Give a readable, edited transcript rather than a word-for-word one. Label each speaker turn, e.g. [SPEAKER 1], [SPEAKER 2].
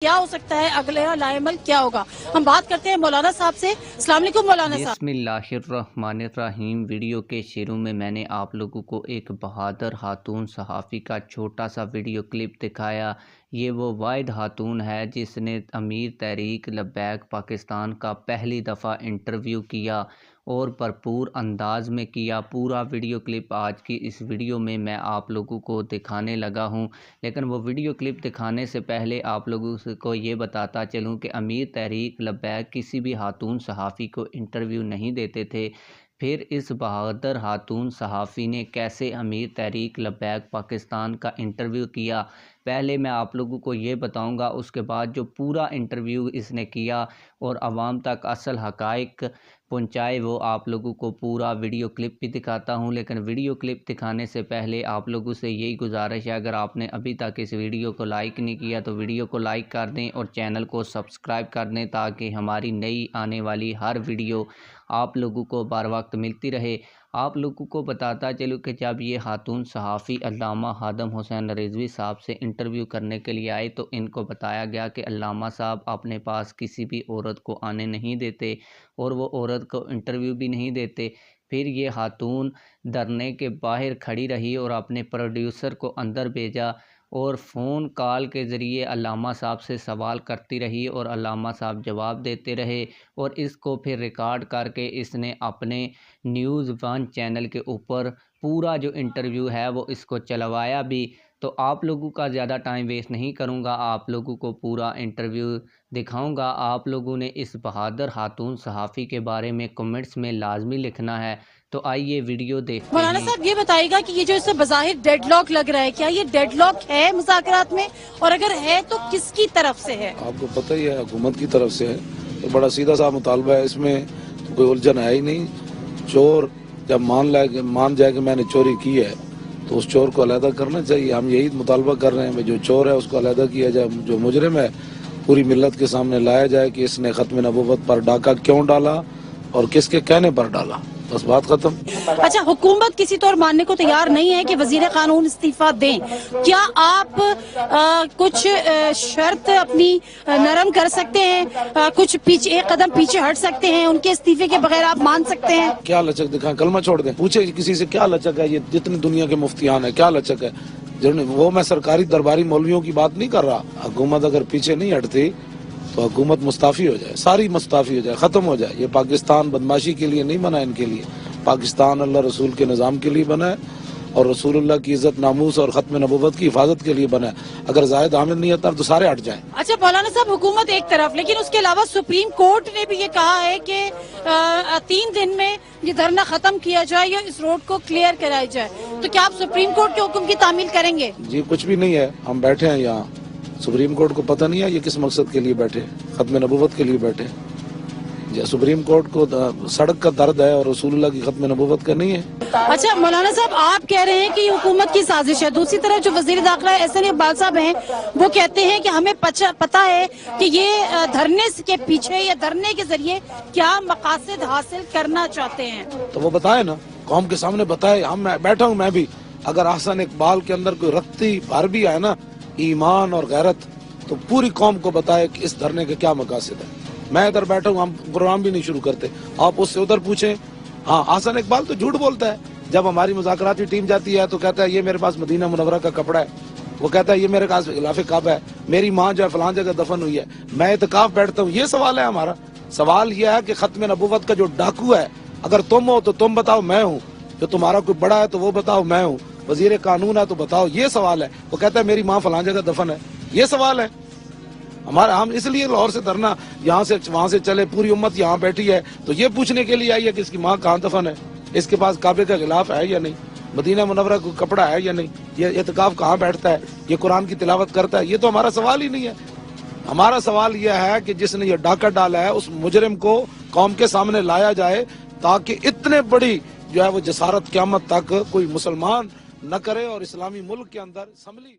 [SPEAKER 1] کیا ہو سکتا ہے اگلا لائحہ کیا ہوگا؟ ہم بات کرتے ہیں مولانا صاحب سے۔ السلام علیکم مولانا صاحب۔
[SPEAKER 2] بسم اللہ الرحمن الرحیم۔ ویڈیو کے شروع میں نے آپ لوگوں کو ایک بہادر خاتون صحافی کا چھوٹا سا ویڈیو کلپ دکھایا۔ یہ وہ واحد خاتون ہے جس نے امیر تحریک لبیک پاکستان کا پہلی دفعہ انٹرویو کیا اور بھرپور انداز میں کیا۔ پورا ویڈیو کلپ آج کی اس ویڈیو میں آپ لوگوں کو دکھانے لگا ہوں، لیکن وہ ویڈیو کلپ دکھانے سے پہلے آپ لوگوں کو یہ بتاتا چلوں کہ امیر تحریک لبیک کسی بھی خاتون صحافی کو انٹرویو نہیں دیتے تھے۔ پھر اس بہادر خاتون صحافی نے کیسے امیر تحریک لبیک پاکستان کا انٹرویو کیا، پہلے میں آپ لوگوں کو یہ بتاؤں گا۔ اس کے بعد جو پورا انٹرویو اس نے کیا اور عوام تک اصل حقائق پہنچائے، وہ آپ لوگوں کو پورا ویڈیو کلپ بھی دکھاتا ہوں۔ لیکن ویڈیو کلپ دکھانے سے پہلے آپ لوگوں سے یہی گزارش ہے، اگر آپ نے ابھی تک اس ویڈیو کو لائک نہیں کیا تو ویڈیو کو لائک کر دیں اور چینل کو سبسکرائب کر دیں تاکہ ہماری نئی آنے والی ہر ویڈیو آپ لوگوں کو بر وقت ملتی رہے۔ آپ لوگوں کو بتاتا چلوں کہ جب یہ خاتون صحافی علامہ خادم حسین رضوی صاحب سے انٹرویو کرنے کے لیے آئے تو ان کو بتایا گیا کہ علامہ صاحب اپنے پاس کسی بھی عورت کو آنے نہیں دیتے اور وہ عورت کو انٹرویو بھی نہیں دیتے۔ پھر یہ خاتون دھرنے کے باہر کھڑی رہی اور اپنے پروڈیوسر کو اندر بھیجا اور فون کال کے ذریعے علامہ صاحب سے سوال کرتی رہی اور علامہ صاحب جواب دیتے رہے، اور اس کو پھر ریکارڈ کر کے اس نے اپنے نیوز ون چینل کے اوپر پورا جو انٹرویو ہے وہ اس کو چلوایا بھی۔ تو آپ لوگوں کا زیادہ ٹائم ویسٹ نہیں کروں گا، آپ لوگوں کو پورا انٹرویو دکھاؤں گا۔ آپ لوگوں نے اس بہادر خاتون صحافی کے بارے میں کمنٹس میں لازمی لکھنا ہے۔ تو آئیے ویڈیو دیکھتے ہیں۔
[SPEAKER 1] مولانا صاحب یہ بتائیے گا کہ یہ جو اس سے بظاہر ڈیڈ لاک لگ رہا ہے، کیا یہ ڈیڈ لاک ہے مذاکرات میں، اور اگر ہے تو کس کی طرف سے ہے؟
[SPEAKER 3] آپ کو پتہ ہی ہے حکومت کی طرف سے ہے، تو بڑا سیدھا سا مطالبہ ہے، اس میں کوئی الجھن ہے ہی نہیں۔ چور جب مان جائے کہ میں نے چوری کی ہے تو اس چور کو علیحدہ کرنا چاہیے۔ ہم یہی مطالبہ کر رہے ہیں کہ جو چور ہے اس کو علیحدہ کیا جائے، جو مجرم ہے پوری ملت کے سامنے لایا جائے کہ اس نے ختم نبوت پر ڈاکہ کیوں ڈالا اور کس کے کہنے پر ڈالا۔ بس بات ختم۔
[SPEAKER 1] اچھا، حکومت کسی طور ماننے کو تیار نہیں ہے کہ وزیر قانون استعفیٰ دیں، کیا آپ کچھ شرط اپنی نرم کر سکتے ہیں، کچھ پیچھے ایک قدم پیچھے ہٹ سکتے ہیں، ان کے استعفے کے بغیر آپ مان سکتے ہیں؟
[SPEAKER 3] کیا لچک دکھائیں، کلمہ چھوڑ دیں، پوچھے کسی سے کیا لچک ہے؟ یہ جتنی دنیا کے مفتیان ہیں کیا لچک ہے؟ وہ میں سرکاری درباری مولویوں کی بات نہیں کر رہا۔ حکومت اگر پیچھے نہیں ہٹتی تو حکومت مستعفی ہو جائے، ساری مستعفی ہو جائے، ختم ہو جائے۔ یہ پاکستان بدماشی کے لیے نہیں بنا، ان کے لیے پاکستان اللہ رسول کے نظام کے لیے بنا ہے اور رسول اللہ کی عزت ناموس اور ختم نبوت کی حفاظت کے لیے بنا ہے۔ اگر زائد حامد نہیں ہٹتا تو سارے ہٹ جائیں۔
[SPEAKER 1] اچھا مولانا صاحب، حکومت ایک طرف، لیکن اس کے علاوہ سپریم کورٹ نے بھی یہ کہا ہے کہ 3 دن میں یہ دھرنا ختم کیا جائے یا اس روڈ کو کلیئر کرایا جائے، تو کیا آپ سپریم کورٹ کے حکم کی تعمیل کریں گے؟
[SPEAKER 3] جی کچھ بھی نہیں ہے، ہم بیٹھے ہیں یہاں، سپریم کورٹ کو پتہ نہیں ہے یہ کس مقصد کے لیے بیٹھے، ختم نبوت کے لیے بیٹھے۔ جی سپریم کورٹ کو سڑک کا درد ہے اور رسول اللہ کی ختم نبوت کا نہیں ہے۔
[SPEAKER 1] اچھا مولانا صاحب، آپ کہہ رہے ہیں کہ یہ حکومت کی سازش ہے، دوسری طرف جو وزیر داخلہ احسن اقبال صاحب ہیں وہ کہتے ہیں کہ ہمیں پتہ ہے کہ یہ دھرنے کے پیچھے یا دھرنے کے ذریعے کیا مقاصد حاصل کرنا چاہتے ہیں۔
[SPEAKER 3] تو وہ بتائے نا، قوم کے سامنے بتائے۔ ہم بیٹھا ہوں میں بھی، اگر احسن اقبال کے اندر کوئی رتی بھر بھی ہے نا ایمان اور غیرت، تو پوری قوم کو بتائے کہ اس دھرنے کے کیا مقاصد ہے۔ میں ادھر بیٹھا ہوں، ہم پروگرام بھی نہیں شروع کرتے، آپ اس سے ادھر پوچھیں۔ ہاں احسن اقبال تو جھوٹ بولتا ہے، جب ہماری مذاکراتی ٹیم جاتی ہے تو کہتا ہے یہ میرے پاس مدینہ منورہ کا کپڑا ہے، وہ کہتا ہے یہ میرے پاس غلاف کعبہ ہے، میری ماں جو ہے فلان جگہ دفن ہوئی ہے، میں اعتکاف بیٹھتا ہوں۔ یہ سوال ہے ہمارا۔ سوال یہ ہے کہ ختم نبوت کا جو ڈاکو ہے، اگر تم ہو تو تم بتاؤ میں ہوں، جو تمہارا کوئی بڑا ہے تو وہ بتاؤ میں ہوں، وزیر قانون ہے تو بتاؤ۔ یہ سوال ہے۔ وہ کہتا ہے میری ماں فلان جگہ دفن ہے، یہ سوال ہے ہمارا۔ ہم اس لیے لاہور سے دھرنا یہاں سے وہاں سے چلے، پوری امت یہاں بیٹھی ہے تو یہ پوچھنے کے لیے آئی ہے کہ اس کی ماں کہاں دفن ہے، اس کے پاس کعبے کا غلاف ہے یا نہیں، مدینہ منورہ کو کپڑا ہے یا نہیں، یہ اعتکاف کہاں بیٹھتا ہے، یہ قرآن کی تلاوت کرتا ہے۔ یہ تو ہمارا سوال ہی نہیں ہے۔ ہمارا سوال یہ ہے کہ جس نے یہ ڈاکہ ڈالا ہے اس مجرم کو قوم کے سامنے لایا جائے تاکہ اتنے بڑی جو ہے وہ جسارت قیامت تک کوئی مسلمان نہ کرے اور اسلامی ملک کے اندر اسمبلی